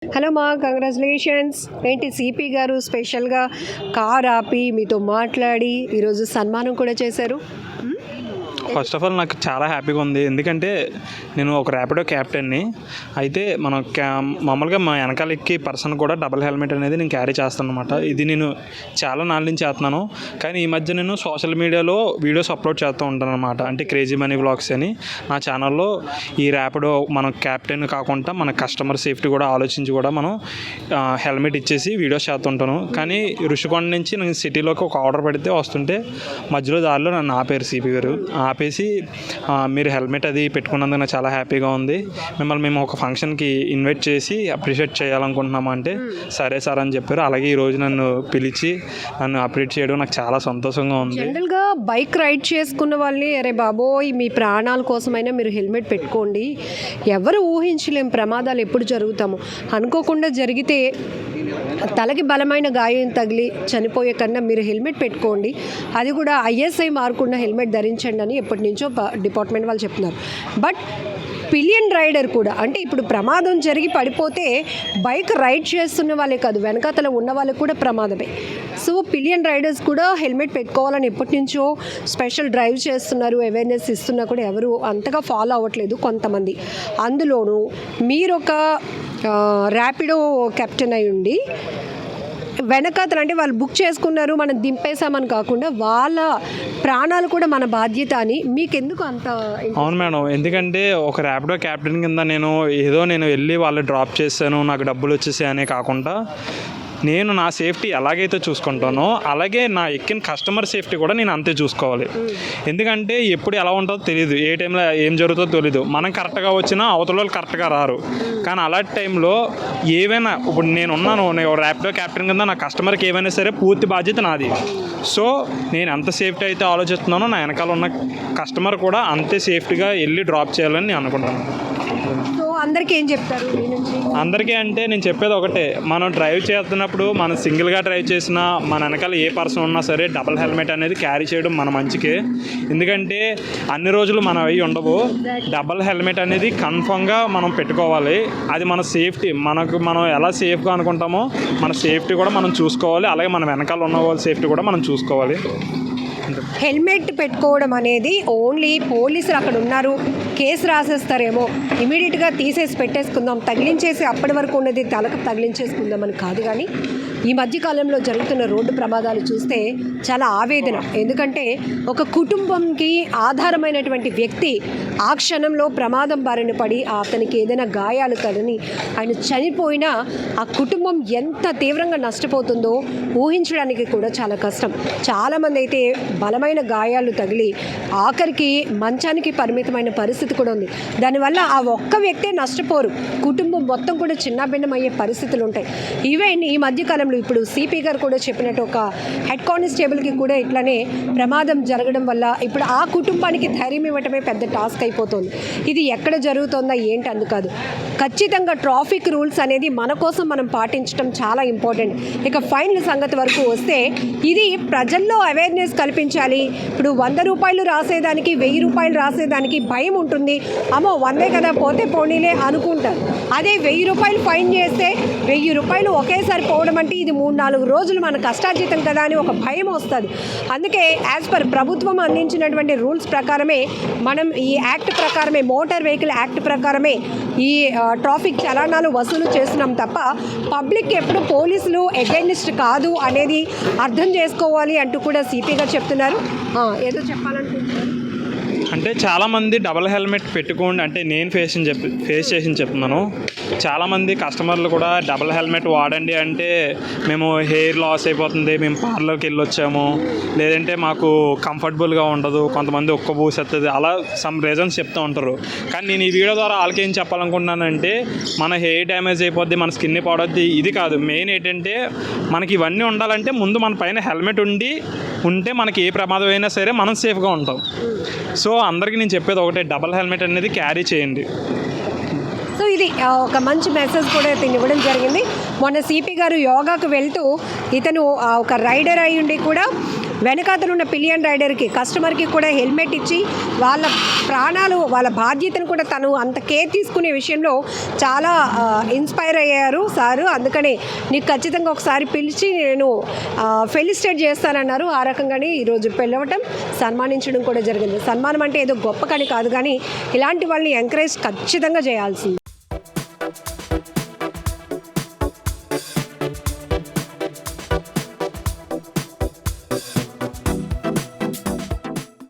Hello మా congratulations. ఏంటి CP గారు స్పెషల్గా కార్ ఆపి మీతో మాట్లాడి ఈరోజు సన్మానం కూడా చేశారు. ఫస్ట్ ఆఫ్ ఆల్ నాకు చాలా హ్యాపీగా ఉంది. ఎందుకంటే నేను ఒక ర్యాపిడో క్యాప్టెన్ని. అయితే మనం మామూలుగా మా వెనకాల ఎక్కి పర్సన్ కూడా డబుల్ హెల్మెట్ అనేది నేను క్యారీ చేస్తాను అనమాట. ఇది నేను చాలా నాళ్ళ నుంచి చేస్తున్నాను. కానీ ఈ మధ్య నేను సోషల్ మీడియాలో వీడియోస్ అప్లోడ్ చేస్తూ ఉంటాను అనమాట. అంటే క్రేజీ మనీ వ్లాగ్స్ అని నా ఛానల్లో ఈ ర్యాపిడో మనం క్యాప్టెన్ కాకుండా మన కస్టమర్ సేఫ్టీ కూడా ఆలోచించి కూడా మనం హెల్మెట్ ఇచ్చేసి వీడియోస్ చేస్తుంటాను. కానీ ఋషికొండ నుంచి నేను సిటీలోకి ఒక ఆర్డర్ పెడితే వస్తుంటే మధ్యలో దారిలో నన్ను ఆపారు సిపి గారు. ఆపేసి మీరు హెల్మెట్ అది పెట్టుకున్నందుకు నాకు చాలా హ్యాపీగా ఉంది, మిమ్మల్ని మేము ఒక ఫంక్షన్కి ఇన్వైట్ చేసి అప్రిషియేట్ చేయాలనుకుంటున్నాము అంటే సరే సార్ అని చెప్పారు. అలాగే ఈరోజు నన్ను పిలిచి నన్ను అప్రిషియేట్ చేయడం నాకు చాలా సంతోషంగా ఉంది. జనరల్గా బైక్ రైడ్ చేసుకున్న వాళ్ళని అరే బాబోయ్ మీ ప్రాణాల కోసమైనా మీరు హెల్మెట్ పెట్టుకోండి, ఎవరు ఊహించలేం ప్రమాదాలు ఎప్పుడు జరుగుతామో, అనుకోకుండా జరిగితే తలకి బలమైన గాయం తగిలి చనిపోయే కన్నా మీరు హెల్మెట్ పెట్టుకోండి, అది కూడా ఐఎస్ఐ మార్కున్న హెల్మెట్ ధరించండి అని ఎప్పటి నుంచో డిపార్ట్మెంట్ వాళ్ళు చెప్తున్నారు. బట్ పిలియన్ రైడర్ కూడా అంటే ఇప్పుడు ప్రమాదం జరిగి పడిపోతే బైక్ రైడ్ చేస్తున్న వాళ్ళే కాదు వెనకాతల ఉన్న వాళ్ళకి కూడా ప్రమాదమే. సో పిలియన్ రైడర్స్ కూడా హెల్మెట్ పెట్టుకోవాలని ఎప్పటి నుంచో స్పెషల్ డ్రైవ్ చేస్తున్నారు, అవేర్నెస్ ఇస్తున్నా కూడా ఎవరు అంతగా ఫాలో అవ్వట్లేదు కొంతమంది. అందులోనూ మీరు ఒక ర్యాపిడో కెప్టెన్ అయి ఉండి వెనకాతలు అంటే వాళ్ళు బుక్ చేసుకున్నారు మనం దింపేశామని కాకుండా వాళ్ళ ప్రాణాలు కూడా మన బాధ్యత అని మీకెందుకు అంత? అవును మేడం, ఎందుకంటే ఒక ర్యాపిడో క్యాప్టెన్ కింద నేను వెళ్ళి వాళ్ళు డ్రాప్ చేశాను నాకు డబ్బులు వచ్చేసాయి అనే కాకుండా నేను నా సేఫ్టీ ఎలాగైతే చూసుకుంటానో అలాగే నా ఎక్కిన కస్టమర్ సేఫ్టీ కూడా నేను అంతే చూసుకోవాలి. ఎందుకంటే ఎప్పుడు ఎలా ఉంటుందో తెలియదు, ఏ టైంలో ఏం జరుగుతుందో తెలీదు. మనం కరెక్ట్గా వచ్చినా అవతల వాళ్ళు కరెక్ట్గా రారు. కానీ అలాంటి టైంలో ఏవైనా ఇప్పుడు నేను ర్యాపిడో క్యాప్టెన్ కింద నా కస్టమర్కి ఏమైనా సరే పూర్తి బాధ్యత నాది. సో నేను ఎంత సేఫ్టీ అయితే ఆలోచిస్తున్నానో నా వెనకాల ఉన్న కస్టమర్ కూడా అంతే సేఫ్టీగా వెళ్ళి డ్రాప్ చేయాలని నేను అనుకుంటాను. సో అందరికీ ఏం చెప్తారు? అందరికీ అంటే నేను చెప్పేది ఒకటే, మనం డ్రైవ్ చేస్తున్నప్పుడు మనం సింగిల్గా డ్రైవ్ చేసినా మన వెనకాల ఏ పర్సన్ ఉన్నా సరే డబుల్ హెల్మెట్ అనేది క్యారీ చేయడం మన మంచికే. ఎందుకంటే అన్ని రోజులు మనం అవి ఉండవు. డబుల్ హెల్మెట్ అనేది కన్ఫామ్గా మనం పెట్టుకోవాలి. అది మన సేఫ్టీ, మనం ఎలా సేఫ్గా అనుకుంటామో మన సేఫ్టీ కూడా మనం చూసుకోవాలి. అలాగే మన వెనకాల ఉన్న వాళ్ళ సేఫ్టీ కూడా మనం చూసుకోవాలి. హెల్మెట్ పెట్టుకోవడం అనేది ఓన్లీ పోలీసులు అక్కడ ఉన్నారు కేసు రాసేస్తారేమో ఇమీడియట్గా తీసేసి పెట్టేసుకుందాం, తగిలించేసి అప్పటి వరకు ఉన్నది తలకు తగిలించేసుకుందాం అని కాదు. కానీ ఈ మధ్యకాలంలో జరుగుతున్న రోడ్డు ప్రమాదాలు చూస్తే చాలా ఆవేదన. ఎందుకంటే ఒక కుటుంబంకి ఆధారమైనటువంటి వ్యక్తి ఆ క్షణంలో ప్రమాదం బారిన పడి అతనికి ఏదైనా గాయాలు తలని ఆయన చనిపోయినా ఆ కుటుంబం ఎంత తీవ్రంగా నష్టపోతుందో ఊహించడానికి కూడా చాలా కష్టం. చాలామంది అయితే బలమైన గాయాలు తగిలి ఆఖరికి మంచానికి పరిమితమైన పరిస్థితి కూడా ఉంది. దానివల్ల ఆ ఒక్క వ్యక్తే నష్టపోరు, కుటుంబం మొత్తం కూడా చిన్నాభిన్నం అయ్యే పరిస్థితులు ఉంటాయి. ఈవెన్ ఈ మధ్యకాలంలో ఇప్పుడు సిపి గారు కూడా చెప్పినట్టు ఒక హెడ్ కానిస్టేబుల్కి కూడా ఇట్లానే ప్రమాదం జరగడం వల్ల ఇప్పుడు ఆ కుటుంబానికి ధైర్యం ఇవ్వటమే పెద్ద టాస్క్ అయిపోతుంది. ఇది ఎక్కడ జరుగుతుందా ఏంటి అందుకాదు, ఖచ్చితంగా ట్రాఫిక్ రూల్స్ అనేది మన కోసం మనం పాటించడం చాలా ఇంపార్టెంట్. ఇక ఫైన్ల సంగతి వరకు వస్తే ఇది ప్రజల్లో అవేర్నెస్ కల్పించాలి. ఇప్పుడు 100 రూపాయలు రాసేదానికి 1000 రూపాయలు రాసేదానికి భయం ఉంటుంది. అమ్మో 100 కదా పోతే పోనీలే అనుకుంటారు. అదే 1000 రూపాయలు ఫైన్ చేస్తే 1000 రూపాయలు ఒకేసారి పోవడం అంటే ఇది 3-4 రోజులు మన కష్టార్జితం కదా అని ఒక భయం వస్తుంది. అందుకే యాజ్ పర్ ప్రభుత్వం అందించినటువంటి రూల్స్ ప్రకారమే మనం ఈ యాక్ట్ ప్రకారమే మోటార్ వెహికల్ యాక్ట్ ప్రకారమే ఈ ట్రాఫిక్ చలానాలు వసూలు చేస్తున్నాం తప్ప పబ్లిక్ ఎప్పుడు పోలీసులు అగైనిస్ట్ కాదు అనేది అర్థం చేసుకోవాలి అంటూ కూడా సిపి గారు చెప్తున్నారు. ఏదో చెప్పాలనుకుంటున్నారు అంటే చాలామంది డబల్ హెల్మెట్ పెట్టుకోండి అంటే నేను ఫేస్ చేసి చెప్తున్నాను. చాలామంది కస్టమర్లు కూడా డబల్ హెల్మెట్ వాడండి అంటే మేము హెయిర్ లాస్ అయిపోతుంది, మేము పార్లర్కి వెళ్ళి వచ్చాము, లేదంటే మాకు కంఫర్టబుల్గా ఉండదు, కొంతమంది ఒక్క పూసేస్తుంది, అలా సమ్ రీజన్స్ చెప్తూ ఉంటారు. కానీ నేను ఈ వీడియో ద్వారా వాళ్ళకి ఏం చెప్పాలనుకుంటున్నానంటే మన హెయిర్ డ్యామేజ్ అయిపోద్ది, మన స్కిన్ పడొద్ది, ఇది కాదు. మెయిన్ ఏంటంటే మనకి ఇవన్నీ ఉండాలంటే ముందు మన పైన హెల్మెట్ ఉంటే మనకి ఏ ప్రమాదం అయినా సరే మనం సేఫ్గా ఉంటాం. సో అందరికీ నేను చెప్పేది ఒకటే, డబల్ హెల్మెట్ అనేది క్యారీ చేయండి. సో ఇది ఒక మంచి మెసేజ్ కూడా ఇతను ఇవ్వడం జరిగింది. మొన్న సిపి గారు యోగాకు వెళ్తూ ఇతను ఒక రైడర్ అయి ఉండి కూడా వెనకాతలు ఉన్న పిలియన్ రైడర్కి కస్టమర్కి కూడా హెల్మెట్ ఇచ్చి వాళ్ళ ప్రాణాలు వాళ్ళ బాధ్యతను కూడా తను అంత కేర్ తీసుకునే విషయంలో చాలా ఇన్స్పైర్ అయ్యారు సారు. అందుకనే నీకు ఖచ్చితంగా ఒకసారి పిలిచి నేను ఫెలిసిటేట్ చేస్తానన్నారు. ఆ రకంగానే ఈరోజు పిలవటం, సన్మానించడం కూడా జరిగింది. సన్మానం అంటే ఏదో గొప్ప కని కాదు, కానీ ఇలాంటి వాళ్ళని ఎంకరేజ్ ఖచ్చితంగా చేయాల్సింది.